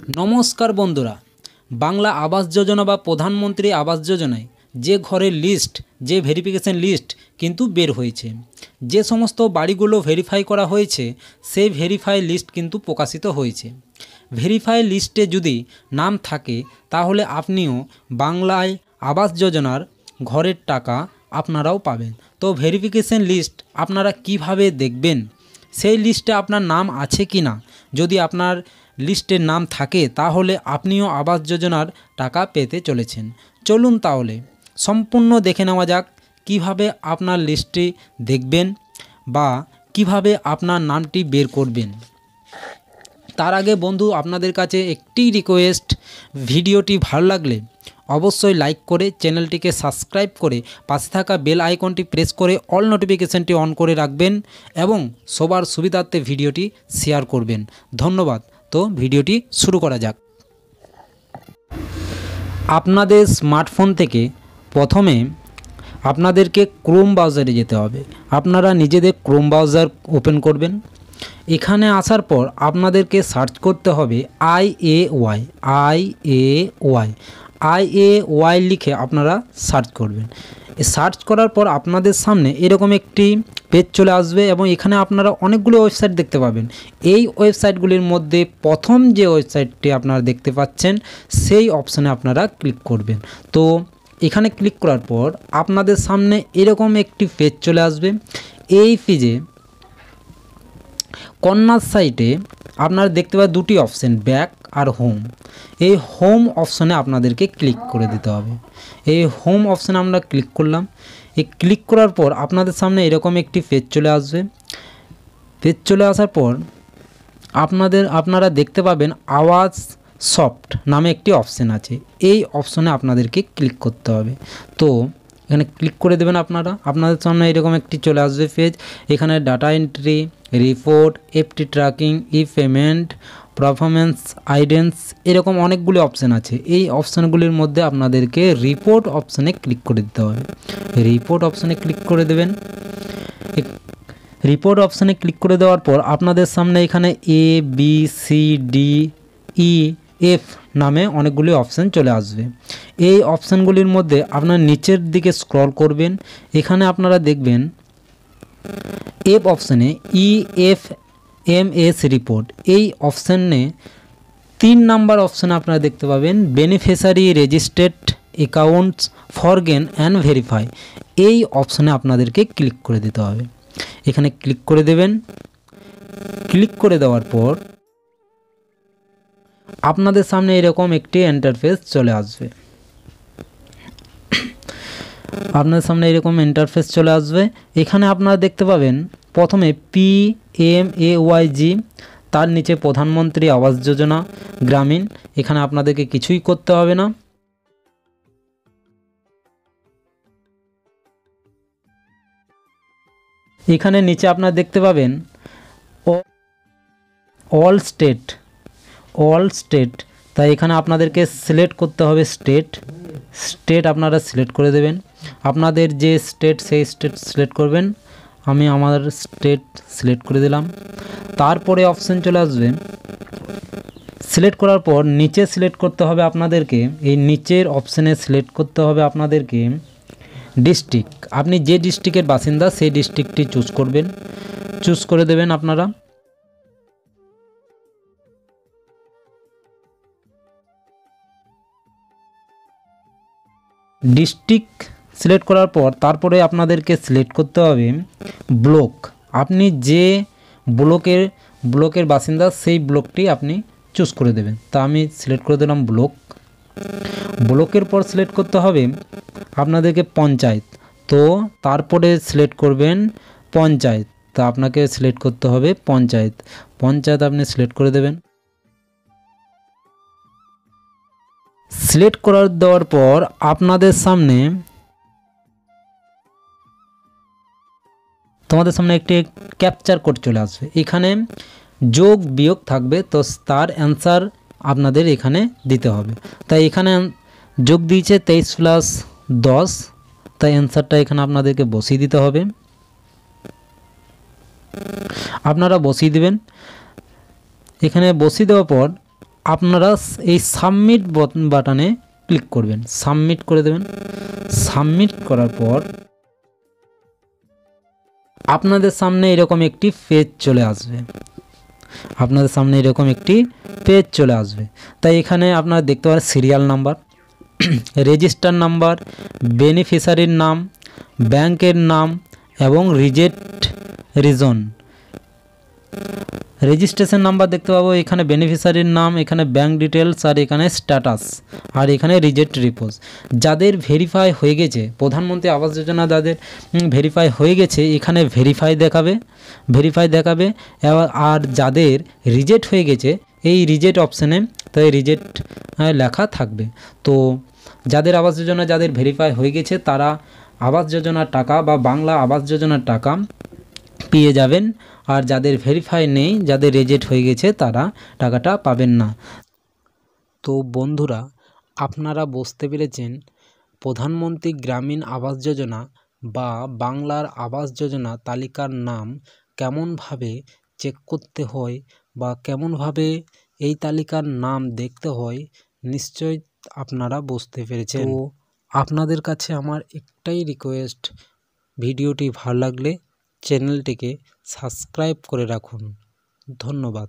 নমস্কার বন্ধুরা, বাংলা আবাস যোজনা বা প্রধানমন্ত্রী আবাস যোজনায় যে ঘরের লিস্ট, যে ভেরিফিকেশন লিস্ট কিন্তু বের হয়েছে। যে সমস্ত বাড়িগুলো ভেরিফাই করা হয়েছে সেই ভেরিফাই লিস্ট কিন্তু প্রকাশিত হয়েছে। ভেরিফাই লিস্টে যদি নাম থাকে তাহলে আপনিও বাংলায় আবাস যোজনার ঘরের টাকা আপনারাও পাবেন। তো ভেরিফিকেশন লিস্ট আপনারা কিভাবে দেখবেন, সেই লিস্টে আপনার নাম আছে কি না, যদি আপনার লিস্টের নাম থাকে তাহলে আপনিও আবাস যোজনার টাকা পেতে চলেছেন। চলুন তাহলে সম্পূর্ণ দেখে নেওয়া যাক কিভাবে আপনার লিস্টটি দেখবেন বা কিভাবে আপনার নামটি বের করবেন। তার আগে বন্ধু, আপনাদের কাছে একটি রিকোয়েস্ট, ভিডিওটি ভালো লাগলে অবশ্যই লাইক করে চ্যানেলটিকে সাবস্ক্রাইব করে পাশে থাকা বেল আইকনটি প্রেস করে অল নোটিফিকেশনটি অন করে রাখবেন এবং সবার সুবিধার্থে ভিডিওটি শেয়ার করবেন। ধন্যবাদ। তো ভিডিওটি শুরু করা যাক। আপনাদের স্মার্টফোন থেকে প্রথমে আপনাদেরকে ক্রোম ব্রাউজারে যেতে হবে। আপনারা নিজেদের ক্রোম ব্রাউজার ওপেন করবেন। এখানে আসার পর আপনাদেরকে সার্চ করতে হবে IAY লিখে আপনারা সার্চ করবেন। সার্চ করার পর আপনাদের সামনে এরকম একটি পেজ চলে আসবে এবং এখানে আপনারা অনেকগুলো ওয়েবসাইট দেখতে পাবেন। এই ওয়েবসাইটগুলির মধ্যে প্রথম যে ওয়েবসাইটটি আপনারা দেখতে পাচ্ছেন সেই অপশানে আপনারা ক্লিক করবেন। তো এখানে ক্লিক করার পর আপনাদের সামনে এরকম একটি পেজ চলে আসবে। এই পেজে কর্নার সাইটে আপনারা দেখতে পাবেন দুটি অপশান, ব্যাক আর হোম। এই হোম অপশানে আপনাদেরকে ক্লিক করে দিতে হবে। এই হোম অপশানে আমরা ক্লিক করলাম। এই ক্লিক করার পর আপনাদের সামনে এরকম একটি পেজ চলে আসবে। পেজ চলে আসার পর আপনারা দেখতে পাবেন আওয়াজ সফট নামে একটি অপশান আছে। এই অপশানে আপনাদেরকে ক্লিক করতে হবে। তো এখানে ক্লিক করে দেবেন। আপনাদের সামনে এরকম একটি চলে আসবে পেজ। এখানে data entry, report, FT tracking, e payment, performance, আইডেন্স, এরকম অনেকগুলি অপশান আছে। এই অপশানগুলির মধ্যে আপনাদেরকে রিপোর্ট অপশানে ক্লিক করে দিতে হবে। রিপোর্ট অপশানে ক্লিক করে দেবেন। রিপোর্ট অপশানে ক্লিক করে দেওয়ার পর আপনাদের সামনে এখানে ABCDEF নামে অনেকগুলি অপশান চলে আসবে। এই অপশানগুলির মধ্যে আপনার নিচের দিকে স্ক্রল করবেন। এখানে আপনারা দেখবেন এফ অপশানে EFMS রিপোর্ট। এই অপশানে 3 নাম্বার অপশানে আপনারা দেখতে পাবেন beneficiary registered accounts for gain and verify. এই অপশানে আপনাদেরকে ক্লিক করে দিতে হবে। এখানে ক্লিক করে দেবেন। ক্লিক করে দেওয়ার পর আপনাদের সামনে এরকম একটি ইন্টারফেস চলে আসবে। এখানে আপনারা দেখতে পাবেন প্রথমে PMAYG, তার নিচে প্রধানমন্ত্রী আবাস যোজনা গ্রামীণ। এখানে আপনাদেরকে কিছুই করতে হবে না। এখানে নিচে আপনারা দেখতে পাবেন অল স্টেট, তাই এখানে আপনাদেরকে সিলেক্ট করতে হবে স্টেট আপনারা সিলেক্ট করে দেবেন। আপনাদের যে স্টেট সেই স্টেট সিলেক্ট করবেন। আমি আমার স্টেট সিলেক্ট করে দিলাম। তারপরে অপশান চলে আসবে। সিলেক্ট করার পর নিচে সিলেক্ট করতে হবে আপনাদেরকে, এই নিচের অপশানে সিলেক্ট করতে হবে আপনাদেরকে ডিস্ট্রিক্ট। আপনি যে ডিস্ট্রিক্টের বাসিন্দা সেই ডিস্ট্রিক্টটি চুজ করে দেবেন আপনারা। ডিস্ট্রিক্ট সিলেক্ট করার পর তারপরে আপনাদেরকে সিলেক্ট করতে হবে ব্লক। আপনি যে ব্লকের বাসিন্দা সেই ব্লকটি আপনি চুজ করে দেবেন। তা আমি সিলেক্ট করে দিলাম ব্লকের পর সিলেক্ট করতে হবে আপনাদেরকে পঞ্চায়েত। তো তারপরে সিলেক্ট করবেন পঞ্চায়েত। তা আপনাকে সিলেক্ট করতে হবে পঞ্চায়েত আপনি সিলেক্ট করে দেবেন। সিলেক্ট করে দেওয়ার পর আপনাদের সামনে একটি ক্যাপচার কোড চলে আসবে। এখানে যোগ বিয়োগ থাকবে, তো তার অ্যান্সার আপনাদের এখানে দিতে হবে। তাই এখানে যোগ দিয়েছে 23 + 10, তাই অ্যান্সারটা এখানে আপনাদেরকে বসিয়ে দিতে হবে। আপনারা বসিয়ে দেবেন। এখানে বসিয়ে দেওয়ার পর আপনারা এই সাবমিট বাটনে ক্লিক করবেন, সাবমিট করে দেবেন। সাবমিট করার পর আপনাদের সামনে এরকম একটি পেজ চলে আসবে, তাই এখানে আপনারা দেখতে পারেন সিরিয়াল নাম্বার, রেজিস্টার নাম্বার, বেনিফিশিয়ারির নাম, ব্যাংকের নাম এবং রিজন। রেজিস্ট্রেশন নাম্বার দেখতে পাবো, এখানে বেনিফিশিয়ারির নাম, এখানে ব্যাংক ডিটেলস, আর এখানে স্ট্যাটাস, আর এখানে রিজেক্ট রিপোজ। যাদের ভেরিফাই হয়ে গেছে, প্রধানমন্ত্রী আবাস যোজনা যাদের ভেরিফাই হয়ে গেছে, এখানে ভেরিফাই দেখাবে। আর যাদের রিজেক্ট হয়ে গেছে, এই রিজেক্ট অপশানে তাই রিজেক্ট লেখা থাকবে। তো যাদের আবাস যোজনা যাদের ভেরিফাই হয়ে গেছে তারা আবাস যোজনার টাকা বা বাংলা আবাস যোজনার টাকা পেয়ে যাবেন, আর যাদের ভেরিফাই নেই, যাদের রিজেক্ট হয়ে গেছে, তারা টাকাটা পাবেন না। তো বন্ধুরা, আপনারা বুঝতে পেরেছেন প্রধানমন্ত্রী গ্রামীণ আবাস যোজনা বা বাংলার আবাস যোজনা তালিকার নাম কেমনভাবে চেক করতে হয় বা কেমনভাবে এই তালিকার নাম দেখতে হয়, নিশ্চয়ই আপনারা বুঝতে পেরেছেন। তো আপনাদের কাছে আমার একটাই রিকোয়েস্ট, ভিডিওটি ভালো লাগলে চ্যানেলটিকে সাবস্ক্রাইব করে রাখুন। ধন্যবাদ।